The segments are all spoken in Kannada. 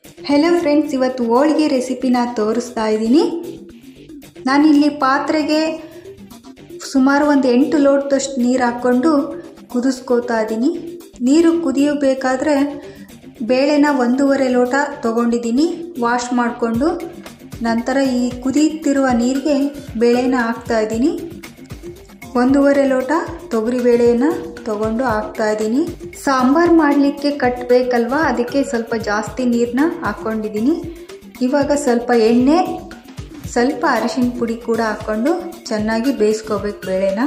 ಹೆಲೋ ಫ್ರೆಂಡ್ಸ್, ಇವತ್ತು ಹೋಳಿಗೆ ರೆಸಿಪಿನ ತೋರಿಸ್ತಾ ಇದ್ದೀನಿ. ನಾನಿಲ್ಲಿ ಪಾತ್ರೆಗೆ ಸುಮಾರು ಒಂದು 8 ಲೋಟದಷ್ಟು ನೀರು ಹಾಕ್ಕೊಂಡು ಕುದಿಸ್ಕೋತಾ ಇದ್ದೀನಿ. ನೀರು ಕುದಿಯಬೇಕಾದ್ರೆ ಬೇಳೆನ 1.5 ಲೋಟ ತೊಗೊಂಡಿದ್ದೀನಿ. ವಾಶ್ ಮಾಡಿಕೊಂಡು ನಂತರ ಈ ಕುದೀತಿರುವ ನೀರಿಗೆ ಬೇಳೆನ ಹಾಕ್ತಾ ಇದ್ದೀನಿ. 1.5 ಲೋಟ ತೊಗರಿಬೇಳೆಯನ್ನು ತೊಗೊಂಡು ಹಾಕ್ತಾ ಇದ್ದೀನಿ. ಸಾಂಬಾರು ಮಾಡಲಿಕ್ಕೆ ಕಟ್ಟಬೇಕಲ್ವ, ಅದಕ್ಕೆ ಸ್ವಲ್ಪ ಜಾಸ್ತಿ ನೀರನ್ನ ಹಾಕ್ಕೊಂಡಿದ್ದೀನಿ. ಇವಾಗ ಸ್ವಲ್ಪ ಎಣ್ಣೆ, ಸ್ವಲ್ಪ ಅರಿಶಿನ ಪುಡಿ ಕೂಡ ಹಾಕ್ಕೊಂಡು ಚೆನ್ನಾಗಿ ಬೇಯಿಸ್ಕೋಬೇಕು ಬೇಳೆನ.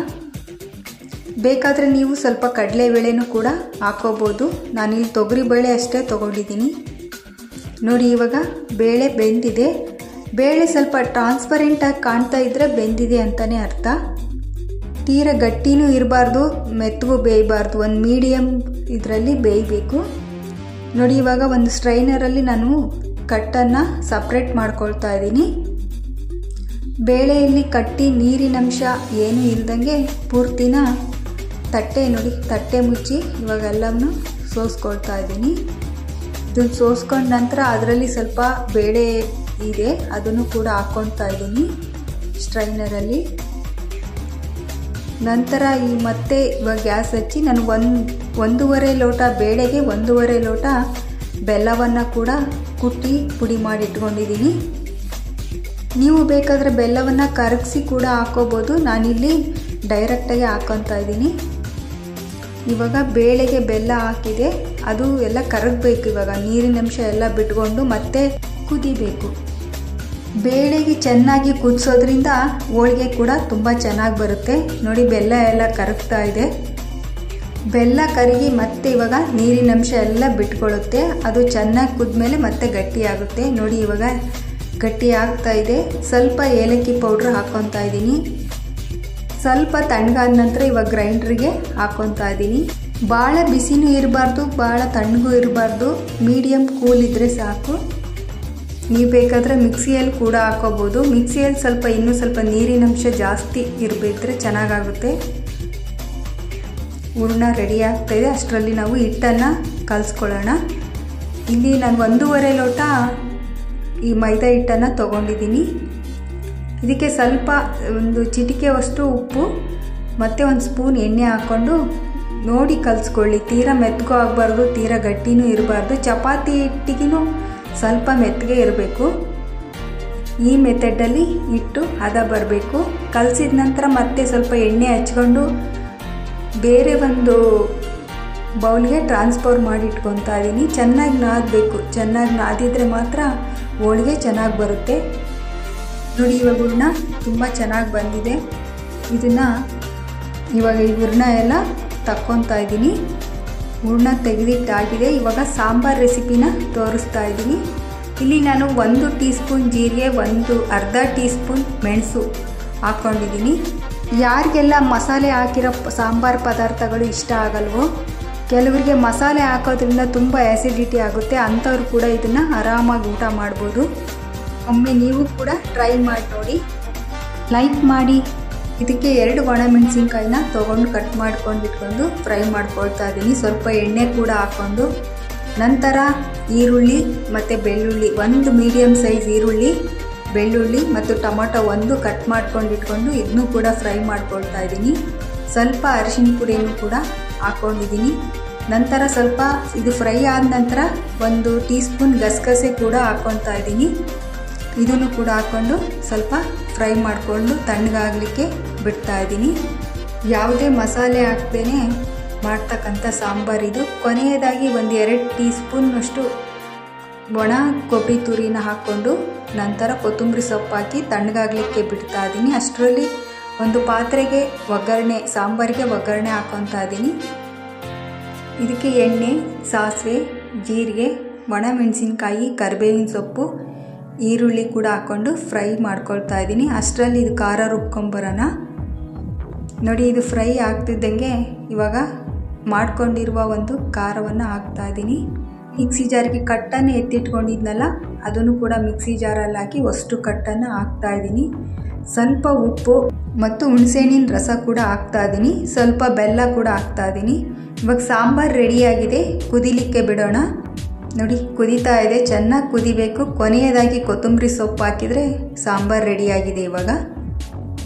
ಬೇಕಾದರೆ ನೀವು ಸ್ವಲ್ಪ ಕಡಲೆಬೇಳೆನೂ ಕೂಡ ಹಾಕೋಬೋದು. ನಾನಿಲ್ಲಿ ತೊಗರಿಬೇಳೆ ಅಷ್ಟೇ ತೊಗೊಂಡಿದ್ದೀನಿ. ನೋಡಿ, ಇವಾಗ ಬೇಳೆ ಬೆಂದಿದೆ. ಬೇಳೆ ಸ್ವಲ್ಪ ಟ್ರಾನ್ಸ್ಪರೆಂಟಾಗಿ ಕಾಣ್ತಾ ಇದ್ದರೆ ಬೆಂದಿದೆ ಅಂತಲೇ ಅರ್ಥ. ತೀರ ಗಟ್ಟಿನೂ ಇರಬಾರ್ದು, ಮೆತ್ತಗೂ ಬೇಯಬಾರ್ದು, ಒಂದು ಮೀಡಿಯಮ್ ಇದರಲ್ಲಿ ಬೇಯಬೇಕು. ನೋಡಿ, ಇವಾಗ ಒಂದು ಸ್ಟ್ರೈನರಲ್ಲಿ ನಾನು ಕಟ್ಟನ್ನು ಸಪ್ರೇಟ್ ಮಾಡ್ಕೊಳ್ತಾ ಇದ್ದೀನಿ. ಬೇಳೆಯಲ್ಲಿ ಕಟ್ಟಿ ನೀರಿನಂಶ ಏನೂ ಇಲ್ದಂಗೆ ಪೂರ್ತಿನ ತಟ್ಟೆ ಮುಚ್ಚಿ ಇವಾಗೆಲ್ಲವನ್ನು ಸೋಸ್ಕೊಳ್ತಾ ಇದ್ದೀನಿ. ಇದನ್ನು ಸೋಸ್ಕೊಂಡ ನಂತರ ಅದರಲ್ಲಿ ಸ್ವಲ್ಪ ಬೇಳೆ ಇದೆ, ಅದನ್ನು ಕೂಡ ಹಾಕ್ಕೊಳ್ತಾ ಇದ್ದೀನಿ ಸ್ಟ್ರೈನರಲ್ಲಿ. ನಂತರ ಮತ್ತೆ ಇವಾಗ ಗ್ಯಾಸ್ ಹಚ್ಚಿ ನಾನು 1.5 ಲೋಟ ಬೇಳೆಗೆ 1.5 ಲೋಟ ಬೆಲ್ಲವನ್ನು ಕೂಡ ಕುಟ್ಟಿ ಪುಡಿ ಮಾಡಿ ಇಟ್ಕೊಂಡಿದ್ದೀನಿ. ನೀವು ಬೇಕಾದರೆ ಬೆಲ್ಲವನ್ನು ಕರಗಿಸಿ ಕೂಡ ಹಾಕೋಬೋದು. ನಾನಿಲ್ಲಿ ಡೈರೆಕ್ಟಾಗಿ ಹಾಕ್ಕೊತಾ ಇದ್ದೀನಿ. ಇವಾಗ ಬೇಳೆಗೆ ಬೆಲ್ಲ ಹಾಕಿದೆ, ಅದು ಎಲ್ಲ ಕರಗಬೇಕು. ಇವಾಗ ನೀರಿನಂಶ ಎಲ್ಲ ಬಿಟ್ಕೊಂಡು ಮತ್ತೆ ಕುದಿಬೇಕು. ಬೇಳೆಗೆ ಚೆನ್ನಾಗಿ ಕುದಿಸೋದ್ರಿಂದ ಹೋಳಿಗೆ ಕೂಡ ತುಂಬ ಚೆನ್ನಾಗಿ ಬರುತ್ತೆ. ನೋಡಿ, ಬೆಲ್ಲ ಎಲ್ಲ ಕರಗ್ತಾ ಇದೆ. ಬೆಲ್ಲ ಕರಗಿ ಮತ್ತೆ ಇವಾಗ ನೀರಿನಂಶ ಎಲ್ಲ ಬಿಟ್ಕೊಳ್ಳುತ್ತೆ. ಅದು ಚೆನ್ನಾಗಿ ಕುದ್ಮೇಲೆ ಮತ್ತೆ ಗಟ್ಟಿಯಾಗುತ್ತೆ. ನೋಡಿ, ಇವಾಗ ಗಟ್ಟಿ ಆಗ್ತಾ ಇದೆ. ಸ್ವಲ್ಪ ಏಲಕ್ಕಿ ಪೌಡ್ರ್ ಹಾಕ್ಕೊತಾ ಇದ್ದೀನಿ. ಸ್ವಲ್ಪ ತಣ್ಣಗಾದ ನಂತರ ಇವಾಗ ಗ್ರೈಂಡ್ರಿಗೆ ಹಾಕ್ಕೊತಾ ಇದ್ದೀನಿ. ಭಾಳ ಬಿಸಿನೂ ಇರಬಾರ್ದು, ಭಾಳ ತಣ್ಣಗೂ ಇರಬಾರ್ದು, ಮೀಡಿಯಮ್ ಕೂಲ್ ಇದ್ದರೆ ಸಾಕು. ನೀವು ಬೇಕಾದರೆ ಮಿಕ್ಸಿಯಲ್ಲಿ ಕೂಡ ಹಾಕೋಬೋದು. ಮಿಕ್ಸಿಯಲ್ಲಿ ಇನ್ನೂ ಸ್ವಲ್ಪ ನೀರಿನಂಶ ಜಾಸ್ತಿ ಇರಬೇಕಿದ್ರೆ ಚೆನ್ನಾಗಾಗುತ್ತೆ. ಹೂರಣ ರೆಡಿ ಆಗ್ತಾಯಿದೆ. ಅಷ್ಟರಲ್ಲಿ ನಾವು ಹಿಟ್ಟನ್ನು ಕಲಿಸ್ಕೊಳ್ಳೋಣ. ಇಲ್ಲಿ ನಾನು 1.5 ಲೋಟ ಈ ಮೈದಾ ಹಿಟ್ಟನ್ನು ತೊಗೊಂಡಿದ್ದೀನಿ. ಇದಕ್ಕೆ ಸ್ವಲ್ಪ ಒಂದು ಚಿಟಿಕೆಯಷ್ಟು ಉಪ್ಪು ಮತ್ತು ಒಂದು ಸ್ಪೂನ್ ಎಣ್ಣೆ ಹಾಕ್ಕೊಂಡು ನೋಡಿ ಕಲಿಸ್ಕೊಳ್ಳಿ. ತೀರಾ ಮೆತ್ತಗೂ ಆಗಬಾರ್ದು, ತೀರಾ ಗಟ್ಟಿನೂ ಇರಬಾರ್ದು. ಚಪಾತಿ ಹಿಟ್ಟಿಗೂ ಸ್ವಲ್ಪ ಮೆತ್ತಗೆ ಇರಬೇಕು. ಈ ಮೆಥಡಲ್ಲಿ ಹಿಟ್ಟು ಹದ ಬರಬೇಕು. ಕಲಸಿದ ನಂತರ ಮತ್ತೆ ಸ್ವಲ್ಪ ಎಣ್ಣೆ ಹಚ್ಕೊಂಡು ಬೇರೆ ಒಂದು ಬೌಲ್ಗೆ ಟ್ರಾನ್ಸ್ಫರ್ ಮಾಡಿ ಇಟ್ಕೊತಾ ಇದ್ದೀನಿ. ಚೆನ್ನಾಗಿ ನಾದಬೇಕು. ಚೆನ್ನಾಗಿ ನಾದಿದ್ರೆ ಮಾತ್ರ ಹೋಳಿಗೆ ಚೆನ್ನಾಗಿ ಬರುತ್ತೆ. ನೋಡಿ, ಇವಾಗ ಹೂರಣ ತುಂಬ ಚೆನ್ನಾಗಿ ಬಂದಿದೆ. ಇದನ್ನು ಇವಾಗ ಈ ಹೂರಣ ಎಲ್ಲ ತಕ್ಕೊತಾ ಇದ್ದೀನಿ. ಹೂರಣ ತೆಗೆದಿಟ್ಟಾಗಿದೆ. ಇವಾಗ ಸಾಂಬಾರು ರೆಸಿಪಿನ ತೋರಿಸ್ತಾ ಇದ್ದೀನಿ. ಇಲ್ಲಿ ನಾನು 1 ಟೀ ಸ್ಪೂನ್ ಜೀರಿಗೆ, ಅರ್ಧ ಟೀ ಸ್ಪೂನ್ ಮೆಣಸು ಹಾಕ್ಕೊಂಡಿದ್ದೀನಿ. ಯಾರಿಗೆಲ್ಲ ಮಸಾಲೆ ಹಾಕಿರೋ ಸಾಂಬಾರು ಪದಾರ್ಥಗಳು ಇಷ್ಟ ಆಗಲ್ವೋ, ಕೆಲವರಿಗೆ ಮಸಾಲೆ ಹಾಕೋದ್ರಿಂದ ತುಂಬ ಆ್ಯಸಿಡಿಟಿ ಆಗುತ್ತೆ, ಅಂಥವ್ರು ಕೂಡ ಇದನ್ನು ಆರಾಮಾಗಿ ಊಟ ಮಾಡ್ಬೋದು. ಒಮ್ಮೆ ನೀವು ಕೂಡ ಟ್ರೈ ಮಾಡಿ ನೋಡಿ, ಲೈಕ್ ಮಾಡಿ. ಇದಕ್ಕೆ 2 ಒಣಮೆಣಸಿನ್ಕಾಯಿನ ತೊಗೊಂಡು ಕಟ್ ಮಾಡ್ಕೊಂಡು ಇಟ್ಕೊಂಡು ಫ್ರೈ ಮಾಡ್ಕೊಳ್ತಾ ಇದ್ದೀನಿ. ಸ್ವಲ್ಪ ಎಣ್ಣೆ ಕೂಡ ಹಾಕ್ಕೊಂಡು ನಂತರ ಈರುಳ್ಳಿ ಮತ್ತು ಬೆಳ್ಳುಳ್ಳಿ, 1 ಮೀಡಿಯಮ್ ಸೈಜ್ ಈರುಳ್ಳಿ, ಬೆಳ್ಳುಳ್ಳಿ ಮತ್ತು ಟೊಮೊಟೊ 1 ಕಟ್ ಮಾಡ್ಕೊಂಡು ಇಟ್ಕೊಂಡು ಇದನ್ನೂ ಕೂಡ ಫ್ರೈ ಮಾಡ್ಕೊಳ್ತಾ ಇದ್ದೀನಿ. ಸ್ವಲ್ಪ ಅರಿಶಿನ ಪುಡಿನೂ ಕೂಡ ಹಾಕ್ಕೊಂಡಿದ್ದೀನಿ. ನಂತರ ಸ್ವಲ್ಪ ಇದು ಫ್ರೈ ಆದ ನಂತರ 1 ಟೀ ಸ್ಪೂನ್ ಗಸಗಸೆ ಕೂಡ ಹಾಕ್ಕೊತಾ ಇದ್ದೀನಿ. ಇದನ್ನು ಕೂಡ ಹಾಕ್ಕೊಂಡು ಸ್ವಲ್ಪ ಫ್ರೈ ಮಾಡಿಕೊಂಡು ತಣ್ಣಗಾಗಲಿಕ್ಕೆ ಬಿಡ್ತಾ ಇದ್ದೀನಿ. ಯಾವುದೇ ಮಸಾಲೆ ಹಾಕ್ದೇ ಮಾಡ್ತಕ್ಕಂಥ ಸಾಂಬಾರಿದು. ಕೊನೆಯದಾಗಿ 2 ಟೀ ಸ್ಪೂನ್ನಷ್ಟು ಒಣ ಕೊಬ್ಬರಿ ತುರಿನ ಹಾಕ್ಕೊಂಡು ನಂತರ ಕೊತ್ತಂಬರಿ ಸೊಪ್ಪು ಹಾಕಿ ತಣ್ಣಗಾಗಲಿಕ್ಕೆ ಬಿಡ್ತಾ ಇದ್ದೀನಿ. ಅಷ್ಟರಲ್ಲಿ ಒಂದು ಪಾತ್ರೆಗೆ ಸಾಂಬಾರಿಗೆ ಒಗ್ಗರಣೆ ಹಾಕ್ಕೊತಾ ಇದ್ದೀನಿ. ಇದಕ್ಕೆ ಎಣ್ಣೆ, ಸಾಸಿವೆ, ಜೀರಿಗೆ, ಒಣಮೆಣಸಿನ್ಕಾಯಿ, ಕರಿಬೇವಿನ ಸೊಪ್ಪು, ಈರುಳ್ಳಿ ಕೂಡ ಹಾಕ್ಕೊಂಡು ಫ್ರೈ ಮಾಡ್ಕೊಳ್ತಾ ಇದ್ದೀನಿ. ಅಷ್ಟರಲ್ಲಿ ಇದು ಖಾರ ರುಬ್ಕೊಂಬರೋಣ. ನೋಡಿ, ಇದು ಫ್ರೈ ಆಗ್ತಿದ್ದಂಗೆ ಇವಾಗ ಮಾಡ್ಕೊಂಡಿರುವ ಒಂದು ಖಾರವನ್ನು ಹಾಕ್ತಾ ಇದ್ದೀನಿ. ಮಿಕ್ಸಿ ಜಾರಿಗೆ ಕಟ್ಟನ್ನು ಎತ್ತಿಟ್ಕೊಂಡಿದ್ನಲ್ಲ, ಅದನ್ನು ಕೂಡ ಮಿಕ್ಸಿ ಜಾರಲ್ಲಿ ಹಾಕಿ ಅಷ್ಟು ಕಟ್ಟನ್ನು ಹಾಕ್ತಾ ಇದ್ದೀನಿ. ಸ್ವಲ್ಪ ಉಪ್ಪು ಮತ್ತು ಹುಣಸೆಹಣ್ಣಿನ ರಸ ಕೂಡ ಹಾಕ್ತಾ ಇದ್ದೀನಿ. ಸ್ವಲ್ಪ ಬೆಲ್ಲ ಕೂಡ ಹಾಕ್ತಾ ಇದ್ದೀನಿ. ಇವಾಗ ಸಾಂಬಾರು ರೆಡಿಯಾಗಿದೆ, ಕುದಿಲಿಕ್ಕೆ ಬಿಡೋಣ. ನೋಡಿ ಕುದೀತಾ ಇದೆ, ಚೆನ್ನಾಗಿ ಕುದಿಬೇಕು. ಕೊನೆಯದಾಗಿ ಕೊತ್ತಂಬರಿ ಸೊಪ್ಪು ಹಾಕಿದರೆ ಸಾಂಬಾರು ರೆಡಿಯಾಗಿದೆ.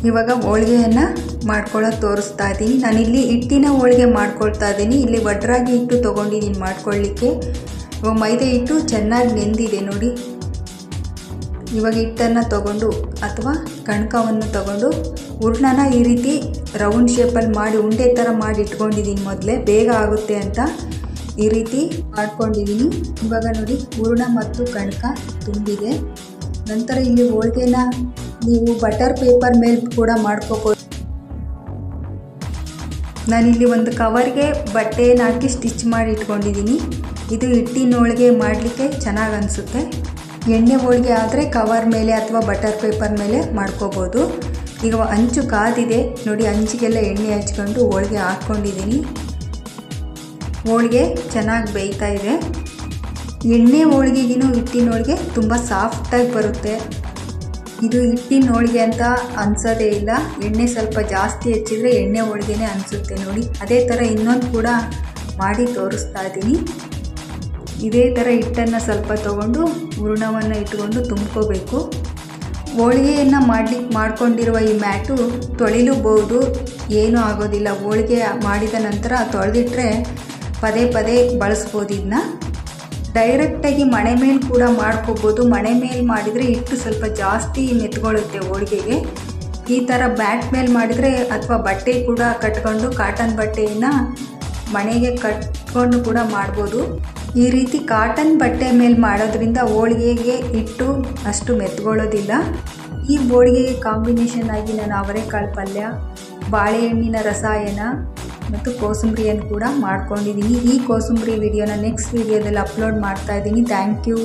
ಇವಾಗ ಹೋಳಿಗೆಯನ್ನು ಮಾಡ್ಕೊಳ್ಳೋದು ತೋರಿಸ್ತಾ ಇದ್ದೀನಿ. ನಾನಿಲ್ಲಿ ಹಿಟ್ಟಿನ ಹೋಳಿಗೆ ಮಾಡ್ಕೊಳ್ತಾ ಇದ್ದೀನಿ. ಇಲ್ಲಿ ವಡ್ರಾಗಿ ಹಿಟ್ಟು ತೊಗೊಂಡಿದ್ದೀನಿ ಮಾಡ್ಕೊಳ್ಳಿಕ್ಕೆ. ಇವಾಗ ಮೈದಾ ಹಿಟ್ಟು ಚೆನ್ನಾಗಿ ನೆಂದಿದೆ ನೋಡಿ. ಇವಾಗ ಹಿಟ್ಟನ್ನು ತಗೊಂಡು ಅಥವಾ ಕಣಕವನ್ನು ತಗೊಂಡು ಹೂರಣನ ಈ ರೀತಿ ರೌಂಡ್ ಶೇಪಲ್ಲಿ ಮಾಡಿ ಉಂಡೆ ಥರ ಮಾಡಿ ಇಟ್ಕೊಂಡಿದ್ದೀನಿ. ಮೊದಲೇ ಬೇಗ ಆಗುತ್ತೆ ಅಂತ ಈ ರೀತಿ ಮಾಡ್ಕೊಂಡಿದ್ದೀನಿ. ಇವಾಗ ನೋಡಿ ಹೂರಣ ಮತ್ತು ಕಣಕ ತುಂಬಿದೆ. ನಂತರ ಇಲ್ಲಿ ಹೋಳಿಗೆನ ನೀವು ಬಟರ್ ಪೇಪರ್ ಮೇಲೆ ಕೂಡ ಮಾಡ್ಕೋಬೋದು. ನಾನಿಲ್ಲಿ ಒಂದು ಕವರ್ಗೆ ಬಟ್ಟೆಯನ್ನು ಹಾಕಿ ಸ್ಟಿಚ್ ಮಾಡಿ ಇಟ್ಕೊಂಡಿದ್ದೀನಿ. ಇದು ಹಿಟ್ಟಿನ ಹೋಳಿಗೆ ಮಾಡಲಿಕ್ಕೆ ಚೆನ್ನಾಗಿ ಅನಿಸುತ್ತೆ. ಎಣ್ಣೆ ಹೋಳಿಗೆ ಆದರೆ ಕವರ್ ಮೇಲೆ ಅಥವಾ ಬಟರ್ ಪೇಪರ್ ಮೇಲೆ ಮಾಡ್ಕೋಬೋದು. ಈಗ ಅಂಚು ಕಾದಿದೆ ನೋಡಿ, ಅಂಚಿಗೆಲ್ಲ ಎಣ್ಣೆ ಹಚ್ಕೊಂಡು ಹೋಳಿಗೆ ಹಾಕ್ಕೊಂಡಿದ್ದೀನಿ. ಹೋಳಿಗೆ ಚೆನ್ನಾಗಿ ಬೇಯ್ತಾ ಇದೆ. ಎಣ್ಣೆ ಹೋಳಿಗೆಗಿನೂ ಹಿಟ್ಟಿನ ಹೋಳಿಗೆ ತುಂಬ ಸಾಫ್ಟಾಗಿ ಬರುತ್ತೆ. ಇದು ಹಿಟ್ಟಿನ ಹೋಳಿಗೆ ಅಂತ ಅನ್ಸೋದೇ ಇಲ್ಲ. ಎಣ್ಣೆ ಸ್ವಲ್ಪ ಜಾಸ್ತಿ ಹೆಚ್ಚಿದ್ರೆ ಎಣ್ಣೆ ಹೋಳಿಗೆನೇ ಅನಿಸುತ್ತೆ ನೋಡಿ. ಅದೇ ಥರ ಇನ್ನೊಂದು ಕೂಡ ಮಾಡಿ ತೋರಿಸ್ತಾ ಇದ್ದೀನಿ. ಇದೇ ಥರ ಹಿಟ್ಟನ್ನು ಸ್ವಲ್ಪ ತೊಗೊಂಡು ಹೂರಣವನ್ನು ಇಟ್ಕೊಂಡು ತುಂಬ್ಕೋಬೇಕು. ಹೋಳಿಗೆಯನ್ನು ಮಾಡ್ಕೊಂಡಿರುವ ಈ ಮ್ಯಾಟು ತೊಳಿಲೂಬಹುದು, ಏನೂ ಆಗೋದಿಲ್ಲ. ಹೋಳಿಗೆ ಮಾಡಿದ ನಂತರ ತೊಳೆದಿಟ್ರೆ ಪದೇ ಪದೇ ಬಳಸ್ಬೋದು. ಇದನ್ನ ಡೈರೆಕ್ಟಾಗಿ ಮಣೆ ಮೇಲೆ ಕೂಡ ಮಾಡ್ಕೋಬೋದು. ಮಣೆ ಮೇಲೆ ಮಾಡಿದರೆ ಹಿಟ್ಟು ಸ್ವಲ್ಪ ಜಾಸ್ತಿ ಮೆತ್ಕೊಳ್ಳುತ್ತೆ ಹೋಳಿಗೆಗೆ. ಈ ಥರ ಬ್ಯಾಟ್ ಮೇಲೆ ಮಾಡಿದರೆ ಅಥವಾ ಬಟ್ಟೆ ಕೂಡ ಕಟ್ಕೊಂಡು ಕಾಟನ್ ಬಟ್ಟೆಯನ್ನು ಮಣೆಗೆ ಕಟ್ಕೊಂಡು ಕೂಡ ಮಾಡ್ಬೋದು. ಈ ರೀತಿ ಕಾಟನ್ ಬಟ್ಟೆ ಮೇಲೆ ಮಾಡೋದ್ರಿಂದ ಹೋಳಿಗೆಗೆ ಹಿಟ್ಟು ಅಷ್ಟು ಮೆತ್ಕೊಳ್ಳೋದಿಲ್ಲ. ಈ ಹೋಳಿಗೆಗೆ ಕಾಂಬಿನೇಷನ್ ಆಗಿ ನಾನು ಅವರೆಕಾಳು ಪಲ್ಯ, ಬಾಳೆಹಣ್ಣಿನ ರಸಾಯನ ಮತ್ತು ಕೋಸಂಬರಿಯನ್ನು ಕೂಡ ಮಾಡ್ಕೊಂಡಿದ್ದೀನಿ. ಈ ಕೋಸಂಬರಿ ವಿಡಿಯೋನ ನೆಕ್ಸ್ಟ್ ವಿಡಿಯೋದಲ್ಲಿ ಅಪ್ಲೋಡ್ ಮಾಡ್ತಾ ಇದ್ದೀನಿ. Thank you.